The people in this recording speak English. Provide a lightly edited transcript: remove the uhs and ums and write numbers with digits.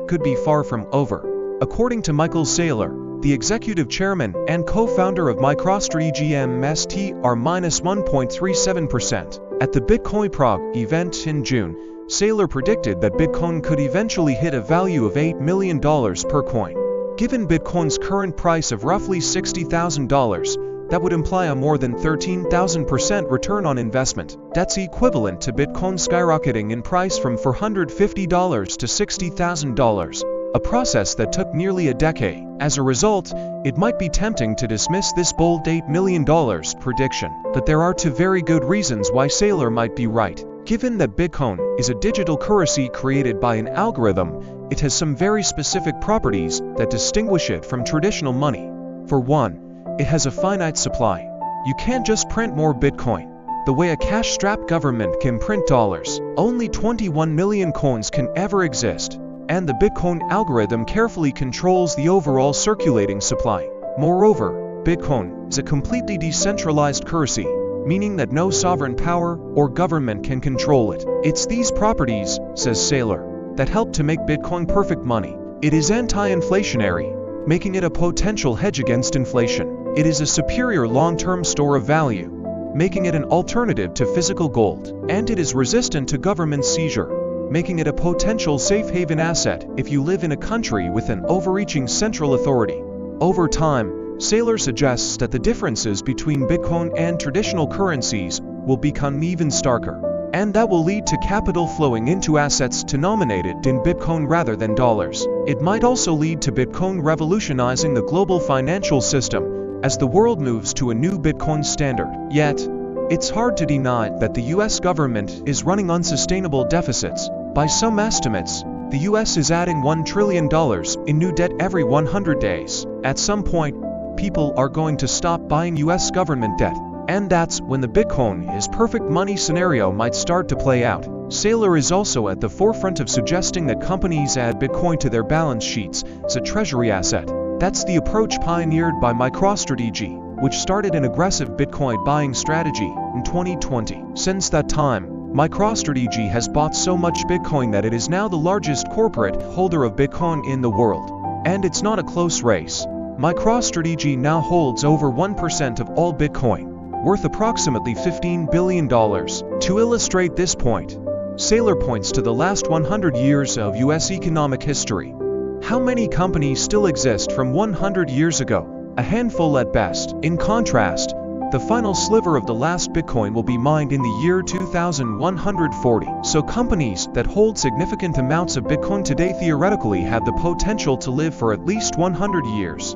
could be far from over. According to Michael Saylor, the executive chairman and co-founder of MicroStrategy MSTR -1.37%. At the Bitcoin Prague event in June, Saylor predicted that Bitcoin could eventually hit a value of $8 million per coin. Given Bitcoin's current price of roughly $60,000, that would imply a more than 13,000% return on investment. That's equivalent to Bitcoin skyrocketing in price from $450 to $60,000, a process that took nearly a decade. As a result, it might be tempting to dismiss this bold $8 million prediction, but there are two very good reasons why Saylor might be right. Given that Bitcoin is a digital currency created by an algorithm, it has some very specific properties that distinguish it from traditional money. For one, it has a finite supply. You can't just print more Bitcoin. The way a cash-strapped government can print dollars, only 21 million coins can ever exist, and the Bitcoin algorithm carefully controls the overall circulating supply. Moreover, Bitcoin is a completely decentralized currency, meaning that no sovereign power or government can control it. It's these properties, says Saylor, that help to make Bitcoin perfect money. It is anti-inflationary, making it a potential hedge against inflation. It is a superior long-term store of value, making it an alternative to physical gold. And it is resistant to government seizure, making it a potential safe haven asset if you live in a country with an overreaching central authority. Over time, Saylor suggests that the differences between Bitcoin and traditional currencies will become even starker, and that will lead to capital flowing into assets denominated in Bitcoin rather than dollars. It might also lead to Bitcoin revolutionizing the global financial system as the world moves to a new Bitcoin standard. Yet, it's hard to deny that the US government is running unsustainable deficits. By some estimates, the US is adding $1 trillion in new debt every 100 days. At some point, people are going to stop buying US government debt. And that's when the Bitcoin is perfect money scenario might start to play out. Saylor is also at the forefront of suggesting that companies add Bitcoin to their balance sheets as a treasury asset. That's the approach pioneered by MicroStrategy, which started an aggressive Bitcoin buying strategy in 2020. Since that time, MicroStrategy has bought so much Bitcoin that it is now the largest corporate holder of Bitcoin in the world. And it's not a close race. MicroStrategy now holds over 1% of all Bitcoin, worth approximately $15 billion. To illustrate this point, Saylor points to the last 100 years of US economic history. How many companies still exist from 100 years ago? A handful at best. In contrast, the final sliver of the last Bitcoin will be mined in the year 2140. So companies that hold significant amounts of Bitcoin today theoretically have the potential to live for at least 100 years.